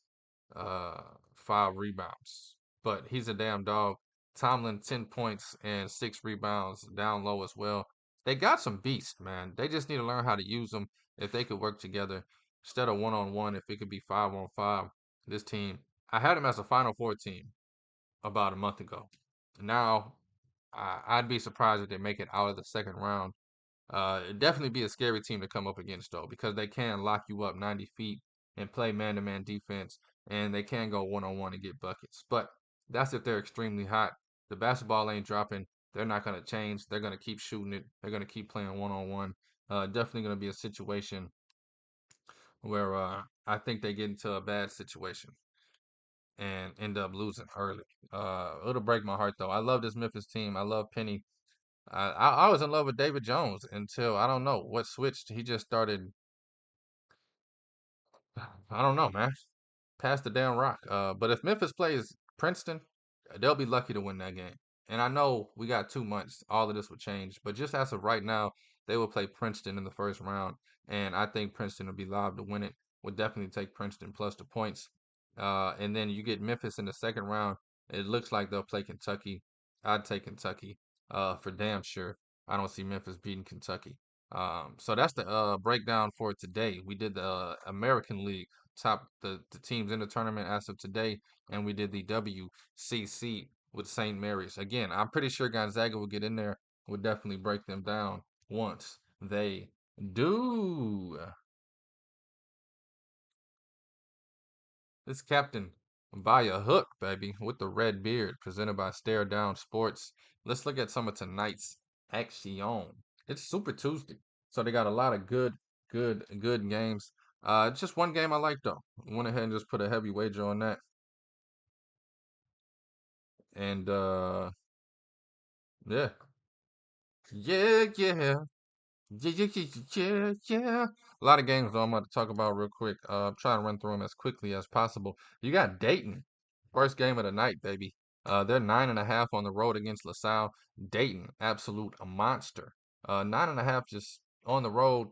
uh, 5 rebounds. But he's a damn dog. Tomlin, 10 points and 6 rebounds down low as well. They got some beasts, man. They just need to learn how to use them. If they could work together instead of one-on-one, if it could be 5-on-5, this team. I had them as a Final Four team about a month ago. Now, I'd be surprised if they make it out of the second round. It'd definitely be a scary team to come up against, though, because they can lock you up 90 feet and play man-to-man defense, and they can go one-on-one and get buckets. But that's if they're extremely hot. The basketball ain't dropping. They're not going to change. They're going to keep shooting it. They're going to keep playing one-on-one. Definitely going to be a situation where I think they get into a bad situation and end up losing early. It'll break my heart though. I love this Memphis team. I love Penny. I was in love with David Jones until I don't know what switched. He just started. I don't know, man. Pass the damn rock. But if Memphis plays Princeton, they'll be lucky to win that game. And I know we got 2 months. All of this will change. But just as of right now, they will play Princeton in the first round. And I think Princeton will be live to win it. Would definitely take Princeton plus the points. And then you get Memphis in the second round. It looks like they'll play Kentucky. I'd take Kentucky for damn sure. I don't see Memphis beating Kentucky. So that's the breakdown for today. We did the American League top the teams in the tournament as of today, and we did the WCC with St. Mary's. Again, I'm pretty sure Gonzaga will get in there. We'll definitely break them down once they do. This captain by a hook, baby, with the red beard, presented by Stare Down Sports. Let's look at some of tonight's action. It's Super Tuesday, so they got a lot of good games. Just one game I like though. Went ahead and just put a heavy wager on that, and yeah, yeah, yeah. Yeah, yeah, yeah, yeah, yeah. A lot of games though I'm about to talk about real quick. I'm trying to run through them as quickly as possible. You got Dayton, first game of the night, baby. They're 9.5 on the road against LaSalle. Dayton, absolute a monster. 9.5 just on the road.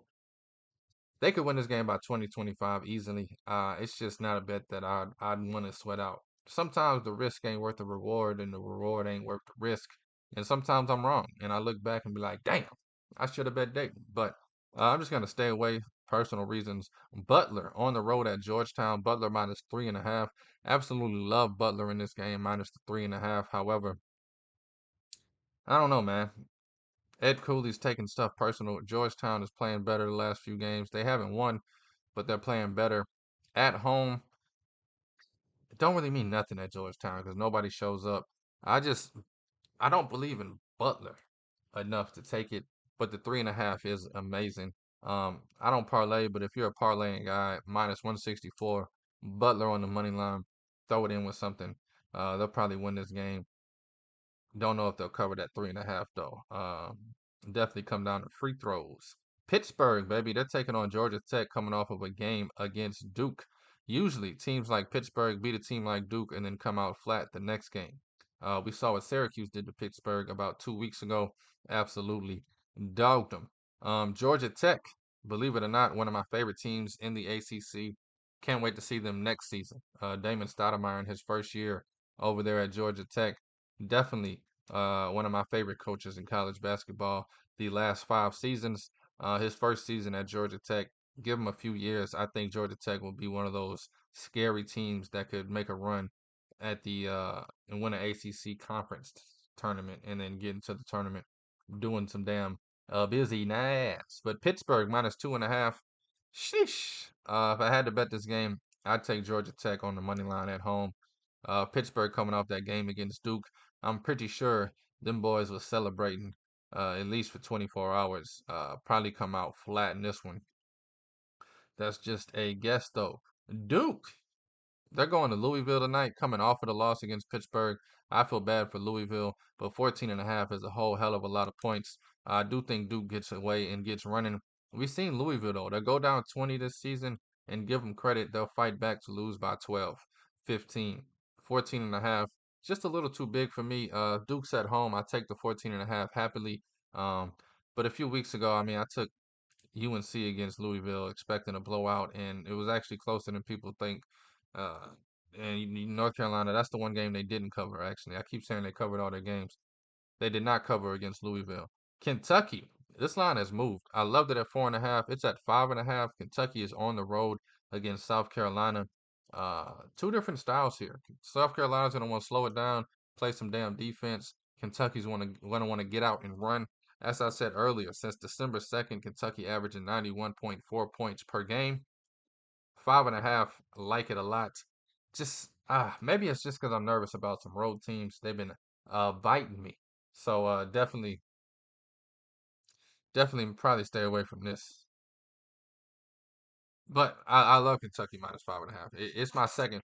They could win this game by 20, 25 easily. It's just not a bet that I'd want to sweat out. Sometimes the risk ain't worth the reward, and the reward ain't worth the risk. And sometimes I'm wrong, and I look back and be like, damn, I should have bet Dayton. But I'm just gonna stay away. personal reasons. Butler on the road at Georgetown. Butler minus 3.5. Absolutely love Butler in this game, minus the 3.5. However, I don't know, man. Ed Cooley's taking stuff personal. Georgetown is playing better the last few games. They haven't won, but they're playing better. At home, it don't really mean nothing at Georgetown because nobody shows up. I just I don't believe in Butler enough to take it, but the 3.5 is amazing. I don't parlay, but if you're a parlaying guy, minus 164, Butler on the money line, throw it in with something. They'll probably win this game. Don't know if they'll cover that 3.5 though. Definitely come down to free throws. Pittsburgh, baby, they're taking on Georgia Tech coming off of a game against Duke. Usually, teams like Pittsburgh beat a team like Duke and then come out flat the next game. We saw what Syracuse did to Pittsburgh about 2 weeks ago. Absolutely dogged them. Georgia Tech, believe it or not, one of my favorite teams in the ACC. Can't wait to see them next season. Damon Stoudemire in his first year over there at Georgia Tech. Definitely one of my favorite coaches in college basketball the last 5 seasons. His first season at Georgia Tech, give him a few years. I think Georgia Tech will be one of those scary teams that could make a run at the and win an ACC conference tournament and then get into the tournament doing some damn busy nights. But Pittsburgh minus 2.5. Sheesh. If I had to bet this game, I'd take Georgia Tech on the money line at home. Pittsburgh coming off that game against Duke. I'm pretty sure them boys was celebrating at least for 24 hours. Probably come out flat in this one. That's just a guess though. Duke, they're going to Louisville tonight, coming off of the loss against Pittsburgh. I feel bad for Louisville, but 14.5 is a whole hell of a lot of points. I do think Duke gets away and gets running. We've seen Louisville, though. They'll go down 20 this season, and give them credit. They'll fight back to lose by 12, 15, 14.5. Just a little too big for me. Duke's at home. I take the 14.5 happily. Um, but a few weeks ago, I mean, I took UNC against Louisville, expecting a blowout, and it was actually closer than people think. Uh, and North Carolina, that's the one game they didn't cover. Actually, I keep saying they covered all their games. They did not cover against Louisville. Kentucky, this line has moved. I loved it at 4.5. It's at 5.5. Kentucky is on the road against South Carolina. Two different styles here. South Carolina's gonna want to slow it down, play some damn defense. Kentucky's gonna want to get out and run. As I said earlier, since December 2nd, Kentucky averaging 91.4 points per game. 5.5, like it a lot. Just maybe it's just because I'm nervous about some road teams. They've been biting me. So definitely probably stay away from this. But I love Kentucky minus 5.5. It's my second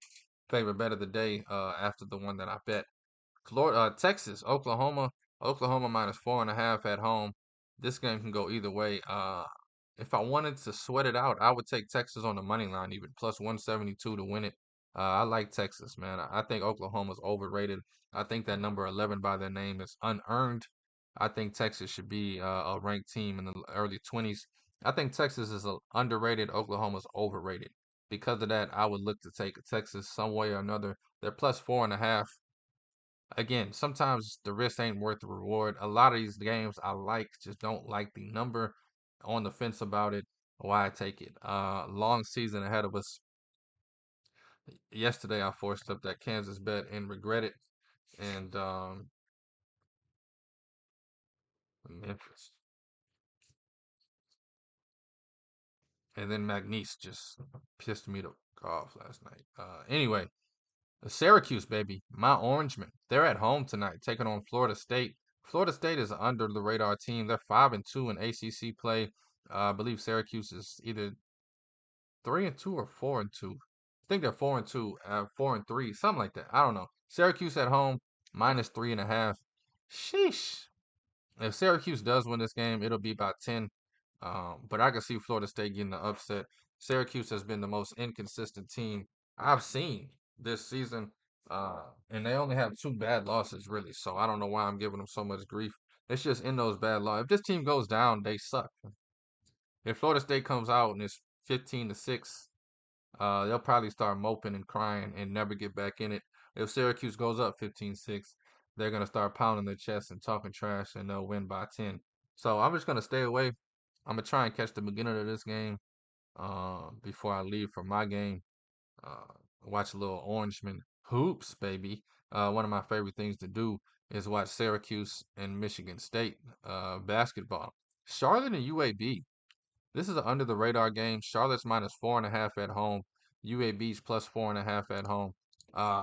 favorite bet of the day after the one that I bet. Florida, Texas, Oklahoma. Oklahoma minus 4.5 at home. This game can go either way. If I wanted to sweat it out, I would take Texas on the money line, even plus 172 to win it. I like Texas, man. I think Oklahoma's overrated. I think that number 11 by their name is unearned. I think Texas should be a ranked team in the early 20s. I think Texas is underrated. Oklahoma's overrated. Because of that, I would look to take Texas some way or another. They're plus 4.5. Again, sometimes the risk ain't worth the reward. A lot of these games I like, just don't like the number. On the fence about it. Why take it? Long season ahead of us. Yesterday I forced up that Kansas bet and regret it. And Memphis. And then McNeese just pissed me off last night. Anyway, Syracuse, baby. My Orangemen. They're at home tonight, taking on Florida State. Florida State is an under the radar team. They're 5-2 in ACC play. I believe Syracuse is either 3-2 or 4-2. I think they're 4-2, 4-3, something like that. I don't know. Syracuse at home, minus 3.5. Sheesh. If Syracuse does win this game, it'll be about 10. But I can see Florida State getting the upset. Syracuse has been the most inconsistent team I've seen this season. And they only have two bad losses, really. So I don't know why I'm giving them so much grief. It's just in those bad losses. If this team goes down, they suck. If Florida State comes out and it's 15-6, they'll probably start moping and crying and never get back in it. If Syracuse goes up 15-6, they're going to start pounding their chest and talking trash, and they'll win by 10. So I'm just going to stay away. I'm going to try and catch the beginning of this game. before I leave for my game. Uh, watch a little Orangeman hoops, baby. One of my favorite things to do is watch Syracuse and Michigan State basketball. Charlotte and UAB. This is an under the radar game. Charlotte's -4.5 at home. UAB's +4.5 at home.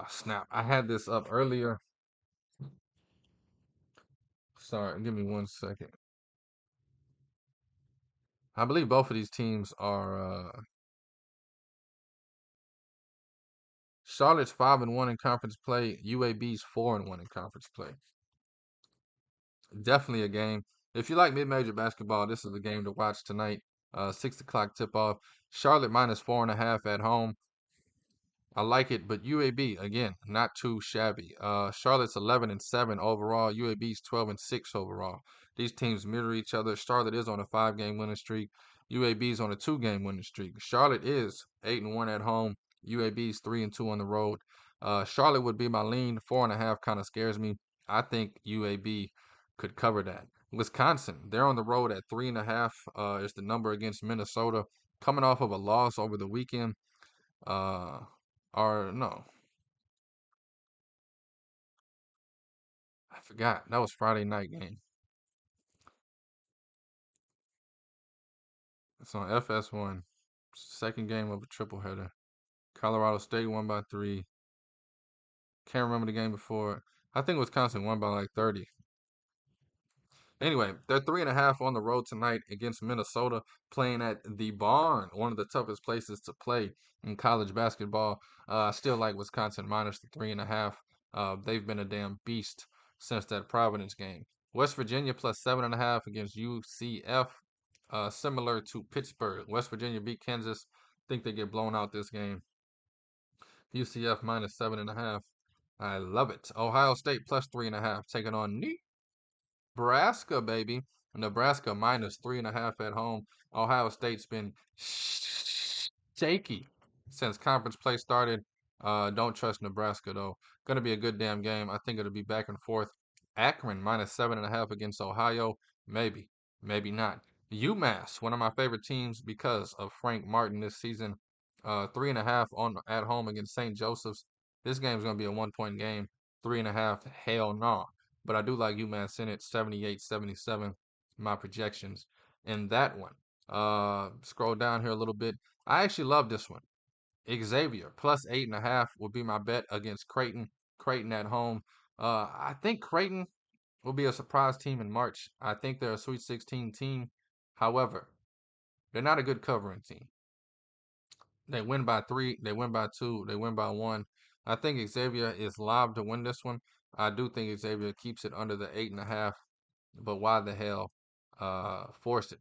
Snap. I had this up earlier. Sorry, give me 1 second. I believe both of these teams are Charlotte's 5-1 in conference play. UAB's 4-1 in conference play. Definitely a game. If you like mid-major basketball, this is the game to watch tonight. 6 o'clock tip-off. Charlotte -4.5 at home. I like it, but UAB again, not too shabby. Charlotte's 11-7 overall. UAB's 12-6 overall. These teams mirror each other. Charlotte is on a 5-game winning streak. UAB's on a 2-game winning streak. Charlotte is 8-1 at home. UAB's 3-2 on the road. Charlotte would be my lean. 4.5 kind of scares me. I think UAB could cover that. Wisconsin, they're on the road at 3.5. Is the number against Minnesota, coming off of a loss over the weekend. Uh, or no, I forgot. That was Friday night game. It's on FS1. Second game of a triple header. Colorado State won by 3. Can't remember the game before. I think Wisconsin won by like 30. Anyway, they're 3.5 on the road tonight against Minnesota, playing at the Barn, one of the toughest places to play in college basketball. I still like Wisconsin minus the 3.5. They've been a damn beast since that Providence game. West Virginia +7.5 against UCF, similar to Pittsburgh. West Virginia beat Kansas. Think they get blown out this game. UCF -7.5. I love it. Ohio State +3.5, taking on Nebraska, baby. Nebraska -3.5 at home. Ohio State's been shaky since conference play started. Don't trust Nebraska though. Gonna be a good damn game. I think it'll be back and forth. Akron -7.5 against Ohio. Maybe, maybe not. UMass, one of my favorite teams because of Frank Martin this season. 3.5 on at home against St. Joseph's. This game's gonna be a 1-point game. 3.5, hell no. But I do like UMass in it, 78-77, my projections in that one. Scroll down here a little bit. I actually love this one. Xavier +8.5 would be my bet against Creighton. Creighton at home. I think Creighton will be a surprise team in March. I think they're a Sweet 16 team. However, they're not a good covering team. They win by 3, they win by 2, they win by 1. I think Xavier is live to win this one. I do think Xavier keeps it under the 8.5, but why the hell force it,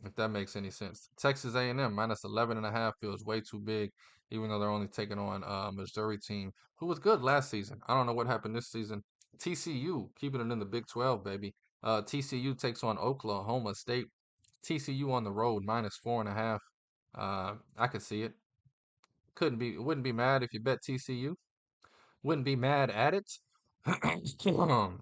if that makes any sense? Texas A&M -11.5 feels way too big, even though they're only taking on a Missouri team who was good last season. I don't know what happened this season. TCU keeping it in the Big 12, baby. TCU takes on Oklahoma State. TCU on the road -4.5. I could see it. Wouldn't be mad if you bet TCU. Wouldn't be mad at it. A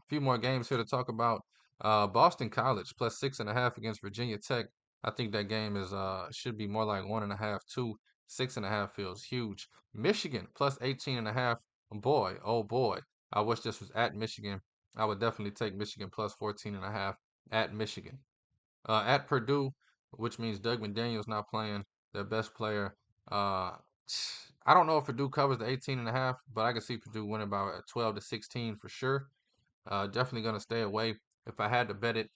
few more games here to talk about. Boston College +6.5 against Virginia Tech. I think that game is should be more like 1.5, 2. 6.5 feels huge. Michigan +18.5. Boy, oh boy. I wish this was at Michigan. I would definitely take Michigan +14.5 at Michigan. At Purdue, which means Doug McDaniel's not playing, their best player. Uh, I don't know if Purdue covers the 18.5, but I can see Purdue winning by 12-16 for sure. Definitely gonna stay away. If I had to bet it,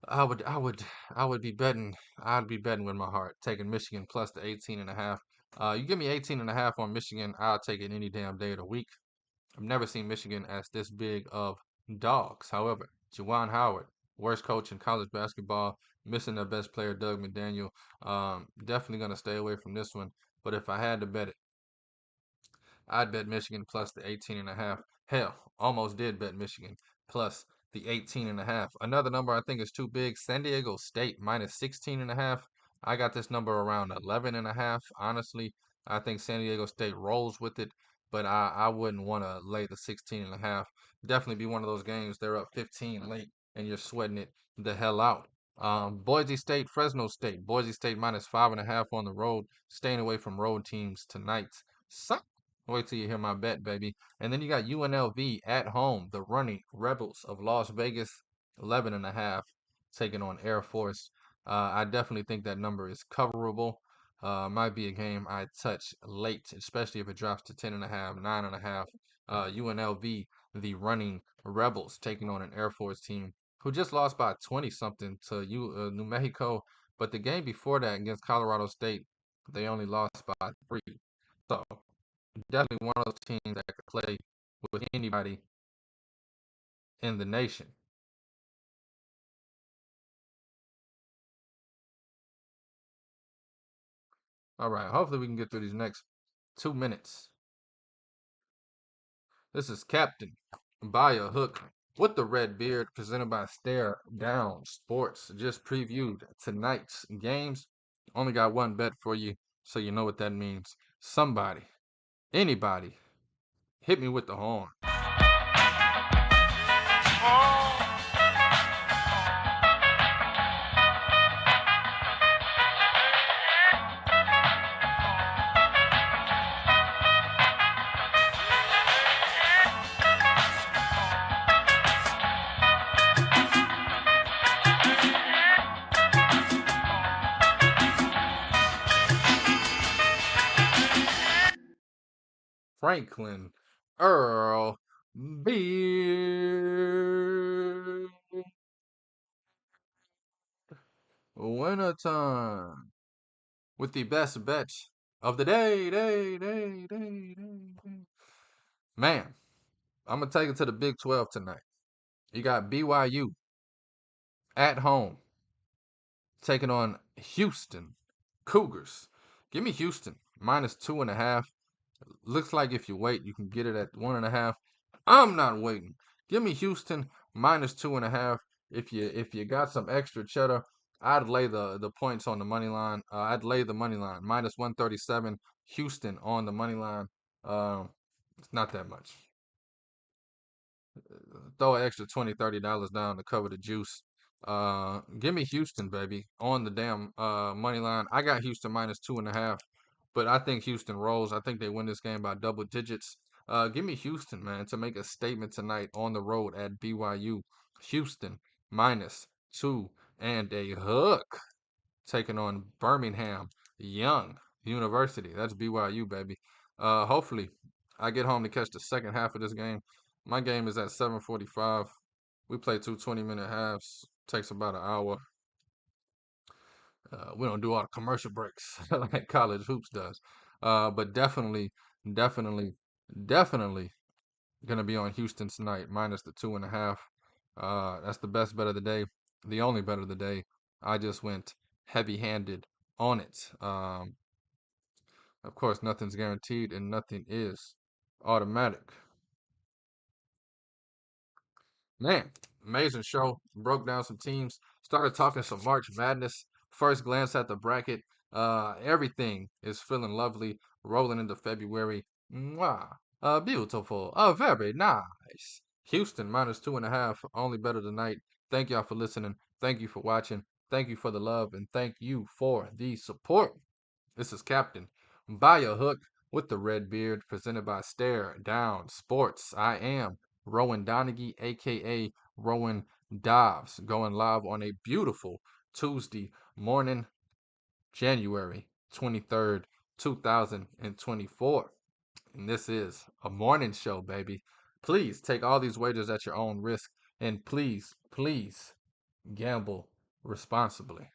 I would, I would, I would be betting. I'd be betting with my heart, taking Michigan plus the 18.5. You give me 18.5 on Michigan, I'll take it any damn day of the week. I've never seen Michigan as this big of dogs. However, Juwan Howard, worst coach in college basketball, missing their best player, Doug McDaniel. Definitely going to stay away from this one. But if I had to bet it, I'd bet Michigan plus the 18.5. Hell, almost did bet Michigan plus the 18.5. Another number I think is too big, San Diego State -16.5. I got this number around 11.5. Honestly, I think San Diego State rolls with it, but I wouldn't want to lay the 16.5. Definitely be one of those games they're up 15 late and you're sweating it the hell out. Boise State, Fresno State. Boise State minus 5.5 on the road. Staying away from road teams tonight. Wait till you hear my bet, baby. And then you got UNLV at home. The running Rebels of Las Vegas, 11.5, taking on Air Force. I definitely think that number is coverable. Might be a game I touch late, especially if it drops to 10.5, 9.5. UNLV, the running Rebels, taking on an Air Force team who just lost by 20 something to New Mexico. But the game before that against Colorado State, they only lost by 3. So definitely one of those teams that could play with anybody in the nation. All right, hopefully we can get through these next 2 minutes. This is Captain by a Hook with the red beard, presented by Stare Down Sports. Just previewed tonight's games. Only got one bet for you, so you know what that means. Somebody, anybody, hit me with the horn. Franklin Earl Beard. Winner time with the best bets of the day. Man, I'm going to take it to the Big 12 tonight. You got BYU at home taking on Houston Cougars. Give me Houston minus 2.5. Looks like if you wait, you can get it at 1.5. I'm not waiting. Give me Houston minus 2.5. If you got some extra cheddar, I'd lay the points on the money line. I'd lay the money line minus 137. Houston on the money line. It's not that much. Throw an extra $20, $30 down to cover the juice. Give me Houston, baby, on the damn money line. I got Houston minus 2.5, but I think Houston rolls. I think they win this game by double digits. Give me Houston, man, to make a statement tonight on the road at BYU. Houston minus 2.5, taking on Birmingham Young University. That's BYU, baby. Hopefully, I get home to catch the second half of this game. My game is at 7:45. We play two 20-minute halves. Takes about an hour. We don't do all the commercial breaks like college hoops does. But definitely, definitely gonna be on Houston tonight, minus the 2.5. That's the best bet of the day, the only bet of the day. I just went heavy-handed on it. Of course, nothing's guaranteed and nothing is automatic. Man, amazing show. Broke down some teams. Started talking some March Madness. First glance at the bracket. Everything is feeling lovely. Rolling into February. Mwah. Beautiful. Very nice. Houston minus 2.5. Only better tonight. Thank y'all for listening. Thank you for watching. Thank you for the love. And thank you for the support. This is Captain by a Hook with the red beard, presented by Stare Down Sports. I am Rowan Donaghy, aka Rowan Dobbs, going live on a beautiful Tuesday morning, January 23rd, 2024. And this is a morning show, baby. Please take all these wagers at your own risk, and please gamble responsibly.